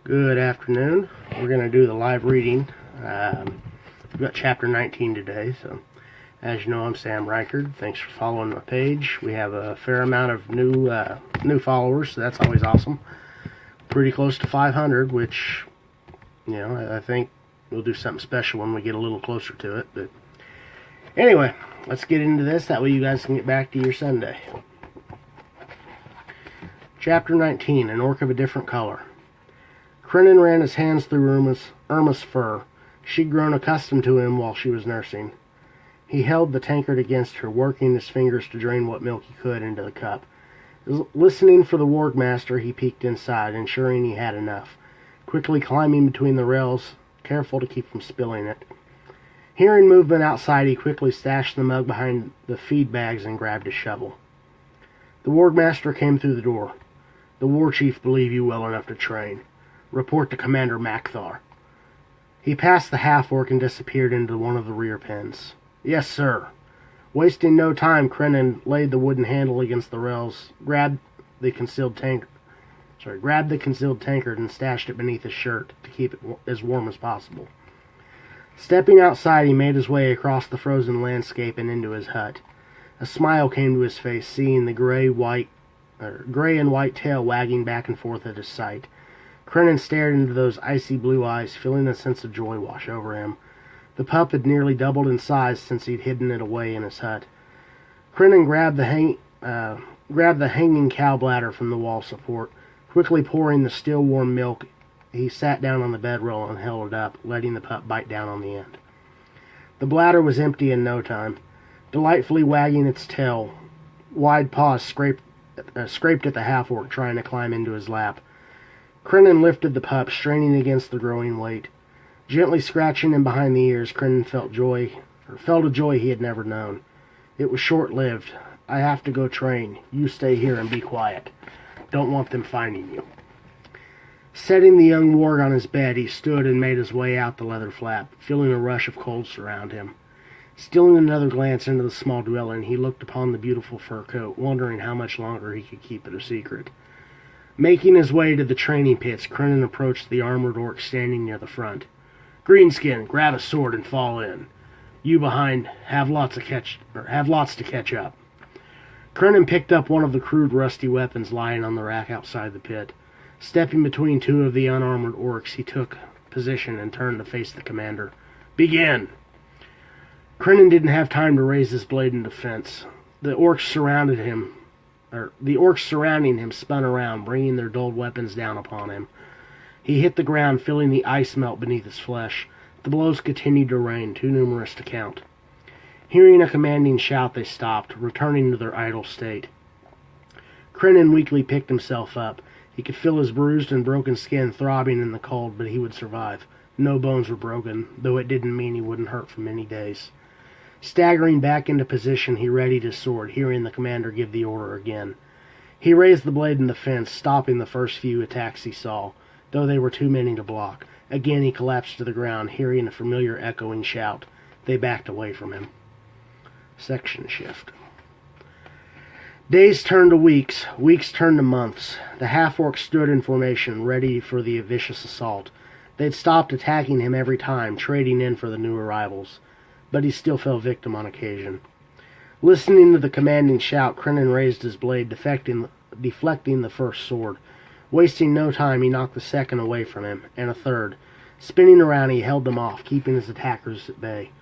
Good afternoon. We're going to do the live reading. We've got chapter 19 today, so as you know, I'm Sam Reichard. Thanks for following my page. We have a fair amount of new followers, so that's always awesome. Pretty close to 500, which, I think we'll do something special when we get a little closer to it. But anyway, let's get into this. That way you guys can get back to your Sunday. Chapter 19, An Orc of a Different Color. Crinan ran his hands through Irma's fur. She'd grown accustomed to him while she was nursing. He held the tankard against her, working his fingers to drain what milk he could into the cup. Listening for the ward master, he peeked inside, ensuring he had enough, quickly climbing between the rails, careful to keep from spilling it. Hearing movement outside, he quickly stashed the mug behind the feed bags and grabbed his shovel. The ward master came through the door. "The war chief believe you well enough to train. Report to Commander Makthar." He passed the half-orc and disappeared into one of the rear pens. "Yes, sir." Wasting no time, Crinan laid the wooden handle against the rails, grabbed the concealed tankard and stashed it beneath his shirt to keep it as warm as possible. Stepping outside, he made his way across the frozen landscape and into his hut. A smile came to his face, seeing the gray and white tail wagging back and forth at his sight. Crinan stared into those icy blue eyes, feeling a sense of joy wash over him. The pup had nearly doubled in size since he'd hidden it away in his hut. Crinan grabbed the hanging cow bladder from the wall support. Quickly pouring the still warm milk, he sat down on the bedroll and held it up, letting the pup bite down on the end. The bladder was empty in no time. Delightfully wagging its tail, wide paws scraped at the half-orc, trying to climb into his lap. Crinan lifted the pup, straining against the growing weight. Gently scratching him behind the ears, Crinan felt a joy he had never known. It was short-lived. "I have to go train. You stay here and be quiet. Don't want them finding you." Setting the young warg on his bed, he stood and made his way out the leather flap, feeling a rush of cold surround him. Stealing another glance into the small dwelling, he looked upon the beautiful fur coat, wondering how much longer he could keep it a secret. Making his way to the training pits, Crinan approached the armored orc standing near the front. "Greenskin, grab a sword and fall in. You behind have lots to catch up." Crinan picked up one of the crude, rusty weapons lying on the rack outside the pit. Stepping between two of the unarmored orcs, he took position and turned to face the commander. "Begin!" Crinan didn't have time to raise his blade in defense. The orcs surrounding him spun around, bringing their dulled weapons down upon him. He hit the ground, feeling the ice melt beneath his flesh. The blows continued to rain, too numerous to count. Hearing a commanding shout, they stopped, returning to their idle state. Crinan weakly picked himself up. He could feel his bruised and broken skin throbbing in the cold, but he would survive. No bones were broken, though it didn't mean he wouldn't hurt for many days. Staggering back into position, he readied his sword, hearing the commander give the order again. He raised the blade in the fence, stopping the first few attacks he saw, though they were too many to block. Again he collapsed to the ground, hearing a familiar echoing shout. They backed away from him. Section shift. Days turned to weeks, weeks turned to months. The half-orc stood in formation, ready for the vicious assault. They'd stopped attacking him every time, trading in for the new arrivals. But he still fell victim on occasion. Listening to the commanding shout, Crinan raised his blade, deflecting the first sword. Wasting no time, he knocked the second away from him, and a third. Spinning around, he held them off, keeping his attackers at bay.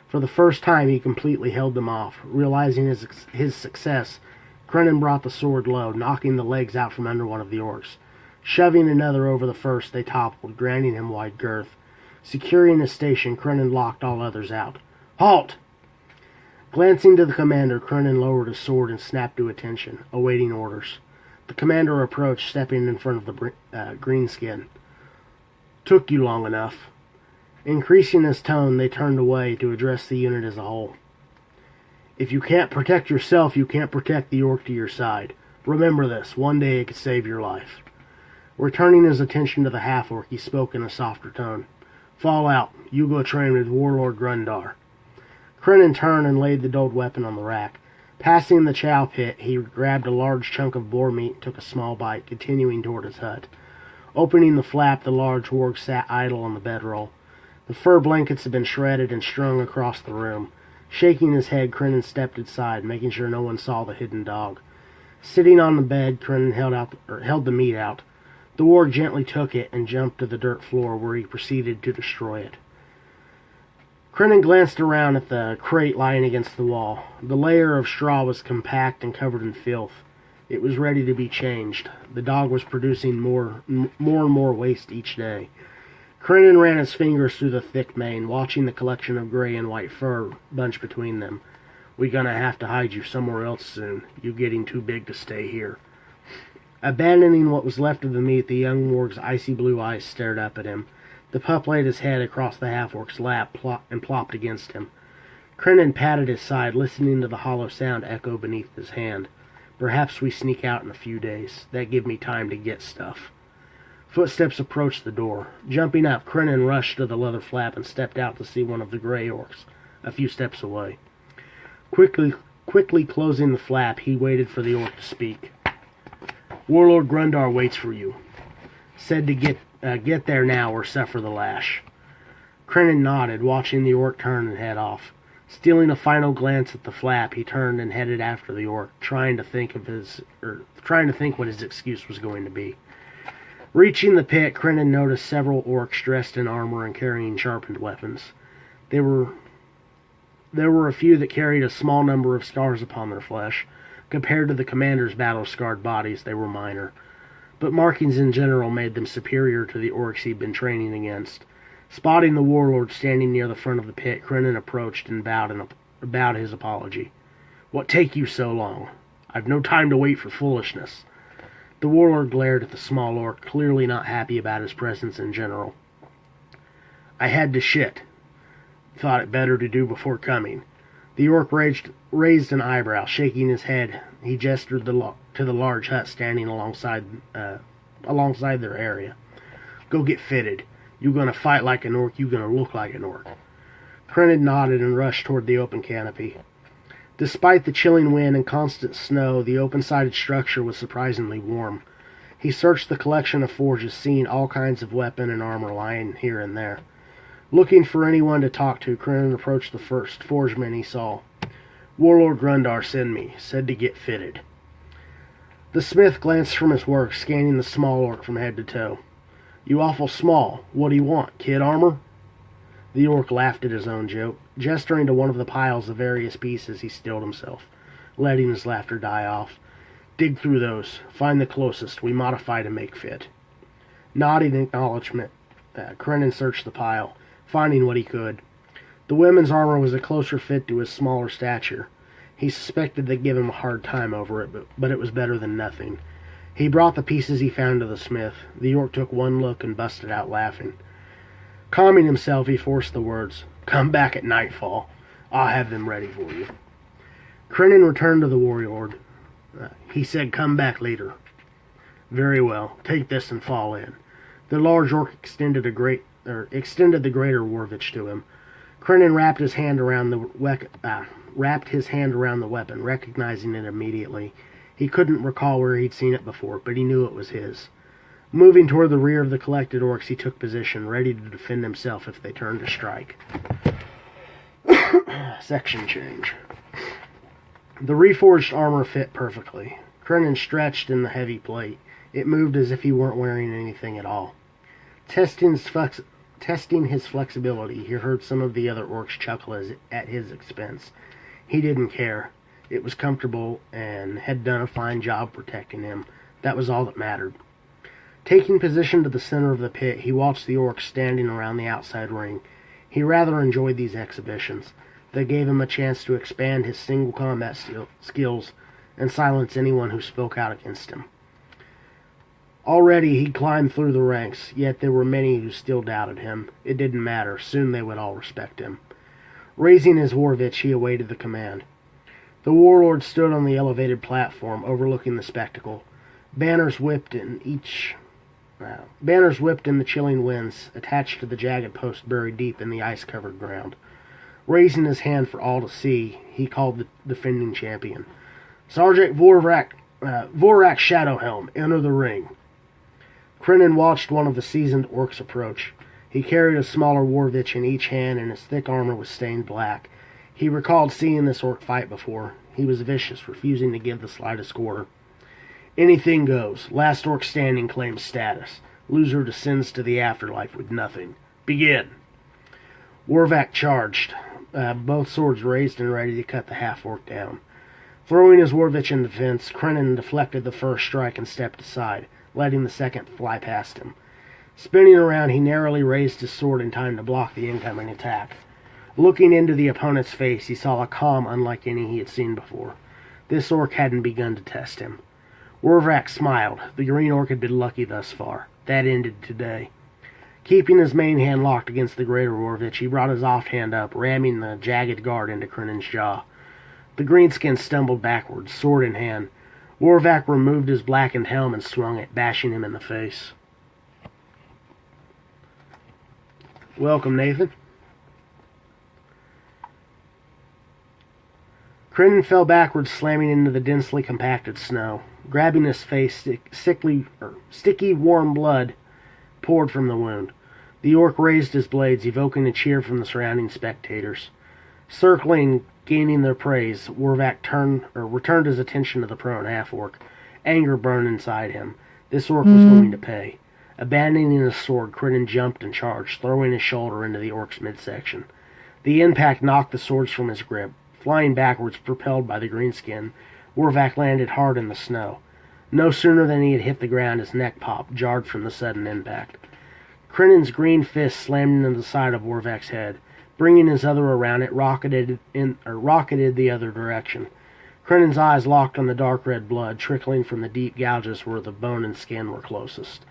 For the first time, he completely held them off. Realizing his success, Crinan brought the sword low, knocking the legs out from under one of the orcs. Shoving another over the first, they toppled, granting him wide girth. Securing his station, Crinan locked all others out. "Halt!" Glancing to the commander, Crinan lowered his sword and snapped to attention, awaiting orders. The commander approached, stepping in front of the greenskin. "Took you long enough." Increasing his tone, they turned away to address the unit as a whole. "If you can't protect yourself, you can't protect the orc to your side. Remember this. One day it could save your life." Returning his attention to the half-orc, he spoke in a softer tone. "Fall out. You go train with Warlord Grundar." Crinan turned and laid the dulled weapon on the rack. Passing the chow pit, he grabbed a large chunk of boar meat and took a small bite, continuing toward his hut. Opening the flap, the large warg sat idle on the bedroll. The fur blankets had been shredded and strung across the room. Shaking his head, Crinan stepped inside, making sure no one saw the hidden dog. Sitting on the bed, Crinan held the meat out. The warg gently took it and jumped to the dirt floor, where he proceeded to destroy it. Crinan glanced around at the crate lying against the wall. The layer of straw was compact and covered in filth. It was ready to be changed. The dog was producing more and more waste each day. Crinan ran his fingers through the thick mane, watching the collection of gray and white fur bunched between them. "We gonna have to hide you somewhere else soon. You getting too big to stay here." Abandoning what was left of the meat, the young warg's icy blue eyes stared up at him. The pup laid his head across the half-orc's lap and plopped against him. Crinan patted his side, listening to the hollow sound echo beneath his hand. "Perhaps we sneak out in a few days. That give me time to get stuff." Footsteps approached the door. Jumping up, Crinan rushed to the leather flap and stepped out to see one of the gray orcs a few steps away. Quickly closing the flap, he waited for the orc to speak. "Warlord Grundar waits for you. Said to get there now or suffer the lash." Crinan nodded, watching the orc turn and head off. Stealing a final glance at the flap, he turned and headed after the orc, trying to think what his excuse was going to be. Reaching the pit, Crinan noticed several orcs dressed in armor and carrying sharpened weapons. There were a few that carried a small number of scars upon their flesh. Compared to the commander's battle-scarred bodies, they were minor. But markings in general made them superior to the orcs he'd been training against. Spotting the warlord standing near the front of the pit, Crinan approached and bowed his apology. "What take you so long? I've no time to wait for foolishness." The warlord glared at the small orc, clearly not happy about his presence in general. "I had to shit. Thought it better to do before coming." The orc raised an eyebrow. Shaking his head, he gestured to the large hut standing alongside their area. "Go get fitted. You gonna fight like an orc, you gonna look like an orc." Crinan nodded and rushed toward the open canopy. Despite the chilling wind and constant snow, the open-sided structure was surprisingly warm. He searched the collection of forges, seeing all kinds of weapon and armor lying here and there. Looking for anyone to talk to, Crinan approached the first forgeman he saw. "Warlord Grundar sent me. Said to get fitted." The smith glanced from his work, scanning the small orc from head to toe. "You awful small. What do you want, kid armor?" The orc laughed at his own joke. Gesturing to one of the piles of various pieces, he stilled himself, letting his laughter die off. "Dig through those. Find the closest. We modify to make fit." Nodding acknowledgement, Crinan searched the pile, finding what he could. The women's armor was a closer fit to his smaller stature. He suspected they'd give him a hard time over it, but it was better than nothing. He brought the pieces he found to the smith. The orc took one look and busted out laughing. Calming himself, he forced the words, "Come back at nightfall. I'll have them ready for you." Crinan returned to the warlord. He said, "Come back later." "Very well. Take this and fall in." The large orc extended the greater Warvich to him. Crinan wrapped his hand around the weapon, recognizing it immediately. He couldn't recall where he'd seen it before, but he knew it was his. Moving toward the rear of the collected orcs, he took position, ready to defend himself if they turned to strike. Section change. The reforged armor fit perfectly. Crinan stretched in the heavy plate. It moved as if he weren't wearing anything at all. Testing his flexibility, he heard some of the other orcs chuckle at his expense. He didn't care. It was comfortable and had done a fine job protecting him. That was all that mattered. Taking position to the center of the pit, he watched the orcs standing around the outside ring. He rather enjoyed these exhibitions. They gave him a chance to expand his single combat skills and silence anyone who spoke out against him. Already he'd climbed through the ranks, yet there were many who still doubted him. It didn't matter. Soon they would all respect him. Raising his Warvich, he awaited the command. The warlord stood on the elevated platform overlooking the spectacle. Banners whipped in the chilling winds, attached to the jagged post buried deep in the ice-covered ground. Raising his hand for all to see, he called the defending champion. "Sergeant Vorak Shadowhelm, enter the ring." Crinan watched one of the seasoned orcs approach. He carried a smaller Warvich in each hand, and his thick armor was stained black. He recalled seeing this orc fight before. He was vicious, refusing to give the slightest quarter. Anything goes. Last orc standing claims status. Loser descends to the afterlife with nothing. Begin. Warvac charged, both swords raised and ready to cut the half-orc down. Throwing his Warvich in defense, Crinan deflected the first strike and stepped aside, letting the second fly past him. Spinning around, he narrowly raised his sword in time to block the incoming attack. Looking into the opponent's face, he saw a calm unlike any he had seen before. This orc hadn't begun to test him. Warvac smiled. The green orc had been lucky thus far. That ended today. Keeping his main hand locked against the greater Warvich, he brought his offhand up, ramming the jagged guard into Crinan's jaw. The greenskin stumbled backwards, sword in hand. Warvac removed his blackened helm and swung it, bashing him in the face. Welcome, Nathan. Crinan fell backwards, slamming into the densely compacted snow. Grabbing his face, sticky, warm blood poured from the wound. The orc raised his blades, evoking a cheer from the surrounding spectators. Circling, gaining their praise, Warvac returned his attention to the prone half-orc. Anger burned inside him. This orc was going to pay. Abandoning his sword, Crinan jumped and charged, throwing his shoulder into the orc's midsection. The impact knocked the swords from his grip. Flying backwards, propelled by the greenskin, Warvac landed hard in the snow. No sooner than he had hit the ground, his neck popped, jarred from the sudden impact. Crinan's green fist slammed into the side of Warvac's head. Bringing his other around, it rocketed the other direction. Crinan's eyes locked on the dark red blood trickling from the deep gouges where the bone and skin were closest.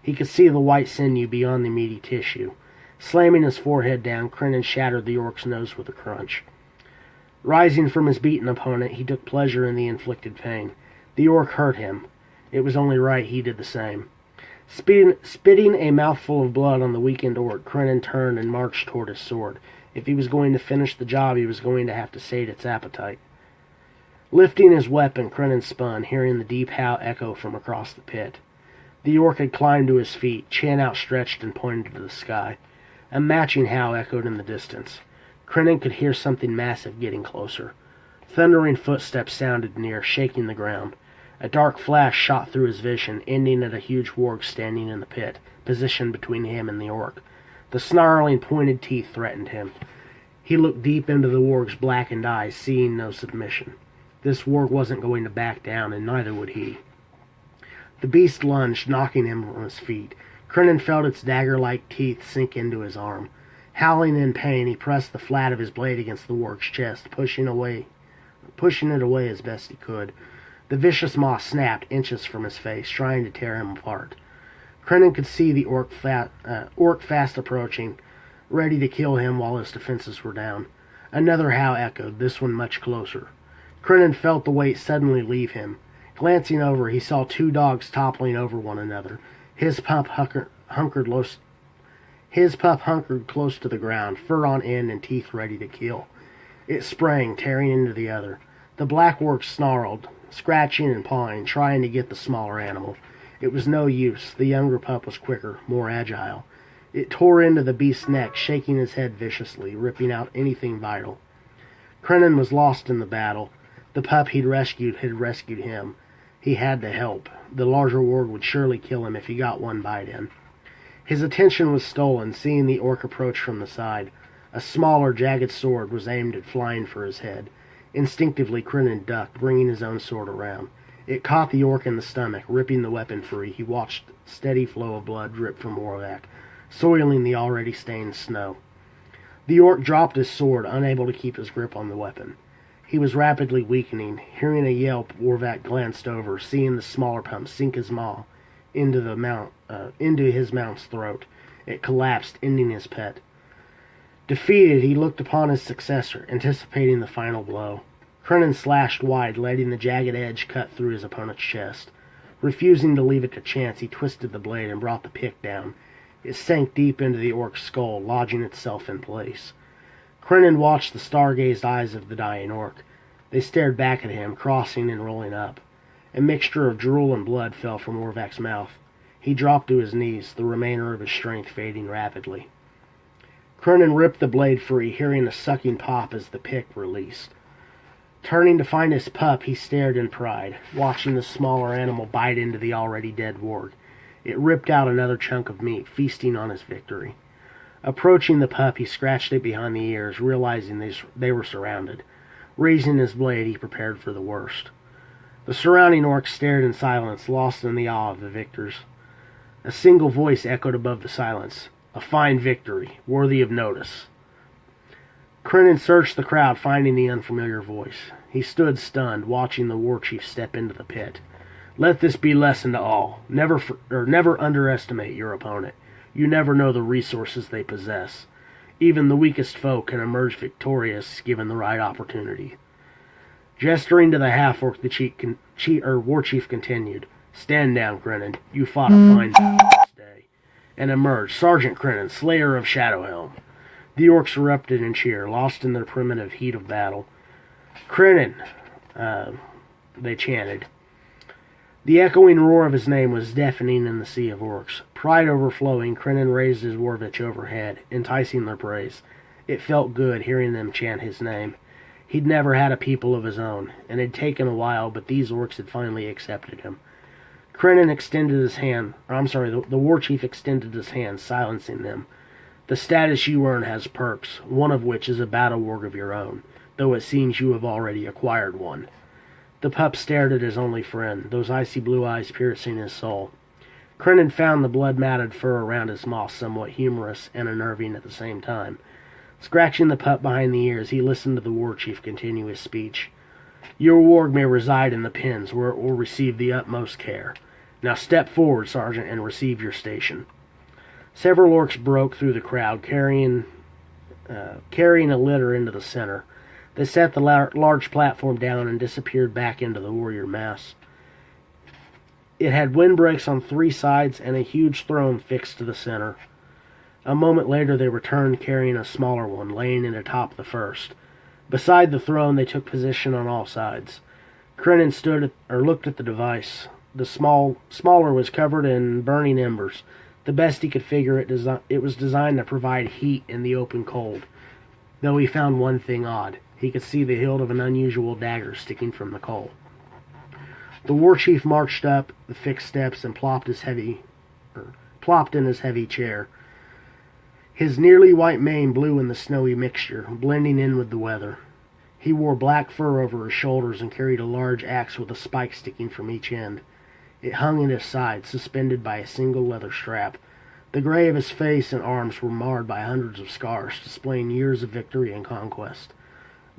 He could see the white sinew beyond the meaty tissue. Slamming his forehead down, Crinan shattered the orc's nose with a crunch. Rising from his beaten opponent, he took pleasure in the inflicted pain. The orc hurt him. It was only right he did the same. Spitting a mouthful of blood on the weakened orc, Crinan turned and marched toward his sword. If he was going to finish the job, he was going to have to sate its appetite. Lifting his weapon, Crinan spun, hearing the deep howl echo from across the pit. The orc had climbed to his feet, chin outstretched and pointed to the sky. A matching howl echoed in the distance. Crinan could hear something massive getting closer. Thundering footsteps sounded near, shaking the ground. A dark flash shot through his vision, ending at a huge warg standing in the pit, positioned between him and the orc. The snarling, pointed teeth threatened him. He looked deep into the warg's blackened eyes, seeing no submission. This warg wasn't going to back down, and neither would he. The beast lunged, knocking him from his feet. Crinan felt its dagger-like teeth sink into his arm. Howling in pain, he pressed the flat of his blade against the warg's chest, pushing it away as best he could. The vicious maw snapped inches from his face, trying to tear him apart. Crinan could see the orc fast approaching, ready to kill him while his defenses were down. Another howl echoed, this one much closer. Crinan felt the weight suddenly leave him. Glancing over, he saw two dogs toppling over one another. His pup hunkered close to the ground, fur on end and teeth ready to kill. It sprang, tearing into the other. The black orc snarled, scratching and pawing, trying to get the smaller animal. It was no use. The younger pup was quicker, more agile. It tore into the beast's neck, shaking his head viciously, ripping out anything vital. Crinan was lost in the battle. The pup he'd rescued had rescued him. He had to help. The larger warg would surely kill him if he got one bite in. His attention was stolen, seeing the orc approach from the side. A smaller, jagged sword was aimed at flying for his head. Instinctively, Crinan ducked, bringing his own sword around. It caught the orc in the stomach, ripping the weapon free. He watched a steady flow of blood drip from Warvac, soiling the already stained snow. The orc dropped his sword, unable to keep his grip on the weapon. He was rapidly weakening. Hearing a yelp, Warvac glanced over, seeing the smaller pup sink his maw into his mount's throat. It collapsed, ending his pet. Defeated, he looked upon his successor, anticipating the final blow. Crinan slashed wide, letting the jagged edge cut through his opponent's chest. Refusing to leave it to chance, he twisted the blade and brought the pick down. It sank deep into the orc's skull, lodging itself in place. Crinan watched the star-gazed eyes of the dying orc. They stared back at him, crossing and rolling up. A mixture of drool and blood fell from Warvac's mouth. He dropped to his knees, the remainder of his strength fading rapidly. Crinan ripped the blade free, hearing a sucking pop as the pick released. Turning to find his pup, he stared in pride, watching the smaller animal bite into the already dead warg. It ripped out another chunk of meat, feasting on his victory. Approaching the pup, he scratched it behind the ears, realizing they were surrounded. Raising his blade, he prepared for the worst. The surrounding orcs stared in silence, lost in the awe of the victors. A single voice echoed above the silence. A fine victory, worthy of notice. Crinan searched the crowd, finding the unfamiliar voice. He stood stunned, watching the war chief step into the pit. Let this be lesson to all. Never underestimate your opponent. You never know the resources they possess. Even the weakest foe can emerge victorious given the right opportunity. Gesturing to the half-orc, the war chief continued. Stand down, Crinan. You fought a fine battle this day. And emerged, Sergeant Crinan, Slayer of Shadowhelm. The orcs erupted in cheer, lost in their primitive heat of battle. Crinan, they chanted. The echoing roar of his name was deafening in the sea of orcs. Pride overflowing, Crinan raised his warvich overhead, enticing their praise. It felt good hearing them chant his name. He'd never had a people of his own, and it had taken a while, but these orcs had finally accepted him. Crinan extended his hand, the war chief extended his hand, silencing them. The status you earn has perks, one of which is a battle warg of your own, though it seems you have already acquired one. The pup stared at his only friend, those icy blue eyes piercing his soul. Crinan found the blood-matted fur around his maw somewhat humorous and unnerving at the same time. Scratching the pup behind the ears, he listened to the war chief continue his speech. Your warg may reside in the pens, where it will receive the utmost care. Now step forward, Sergeant, and receive your station. Several orcs broke through the crowd, carrying a litter into the center. They set the large platform down and disappeared back into the warrior mass. It had windbreaks on 3 sides and a huge throne fixed to the center. A moment later they returned carrying a smaller one, laying it atop the first. Beside the throne they took position on all sides. Crinan looked at the device. The smaller was covered in burning embers. The best he could figure, it was designed to provide heat in the open cold. Though he found one thing odd. He could see the hilt of an unusual dagger sticking from the coal. The war chief marched up the fixed steps and plopped in his heavy chair. His nearly white mane blew in the snowy mixture, blending in with the weather. He wore black fur over his shoulders and carried a large axe with a spike sticking from each end. It hung at his side, suspended by a single leather strap. The gray of his face and arms were marred by hundreds of scars, displaying years of victory and conquest.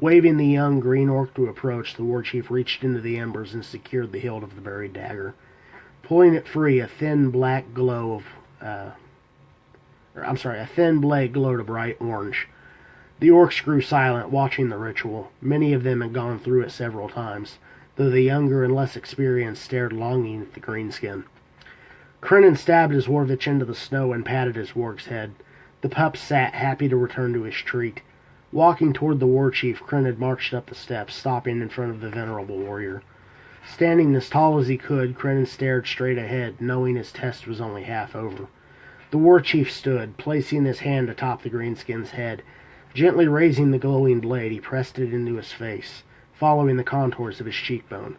Waving the young green orc to approach, the war chief reached into the embers and secured the hilt of the buried dagger. Pulling it free, a thin blade glowed a bright orange. The orcs grew silent, watching the ritual. Many of them had gone through it several times, though the younger and less experienced stared longing at the greenskin. Crinan stabbed his warvich into the snow and patted his warg's head. The pup sat, happy to return to his treat. Walking toward the war chief, Crinan marched up the steps, stopping in front of the venerable warrior. Standing as tall as he could, Crinan stared straight ahead, knowing his test was only half over. The war chief stood, placing his hand atop the greenskin's head. Gently raising the glowing blade, he pressed it into his face, following the contours of his cheekbone.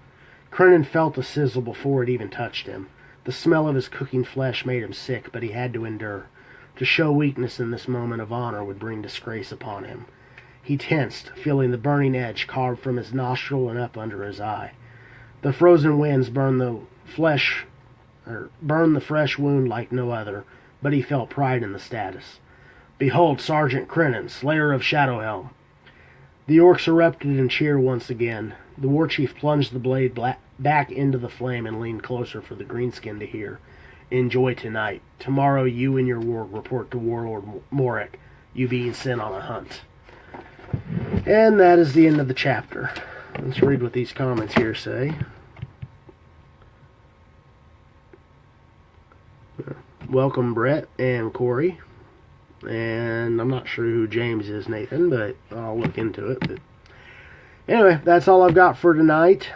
Crinan felt a sizzle before it even touched him. The smell of his cooking flesh made him sick, but he had to endure. To show weakness in this moment of honor would bring disgrace upon him. He tensed, feeling the burning edge carved from his nostril and up under his eye. The frozen winds burned the fresh wound like no other, but he felt pride in the status. Behold Sergeant Crinan, Slayer of Shadowhelm. The orcs erupted in cheer once again. The war chief plunged the blade back into the flame and leaned closer for the greenskin to hear. Enjoy tonight. Tomorrow you and your warg report to Warlord Morik, you being sent on a hunt. And that is the end of the chapter. Let's read what these comments here say. Welcome, Brett and Corey. And I'm not sure who James is, Nathan, but I'll look into it. But anyway, that's all I've got for tonight.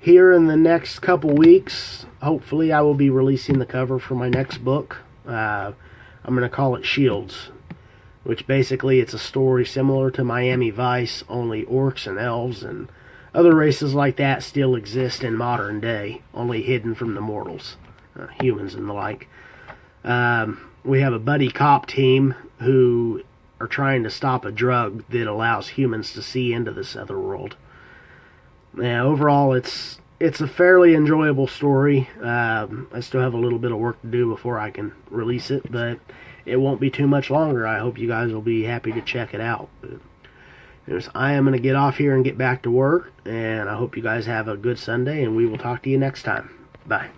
Here in the next couple weeks, hopefully I will be releasing the cover for my next book. I'm going to call it Shields, which basically it's a story similar to Miami Vice, only orcs and elves and other races like that still exist in modern day, only hidden from the mortals, humans and the like. We have a buddy cop team who are trying to stop a drug that allows humans to see into this other world. Now, overall, it's a fairly enjoyable story. I still have a little bit of work to do before I can release it, but it won't be too much longer. I hope you guys will be happy to check it out. Anyways, I am going to get off here and get back to work, and I hope you guys have a good Sunday, and we will talk to you next time. Bye.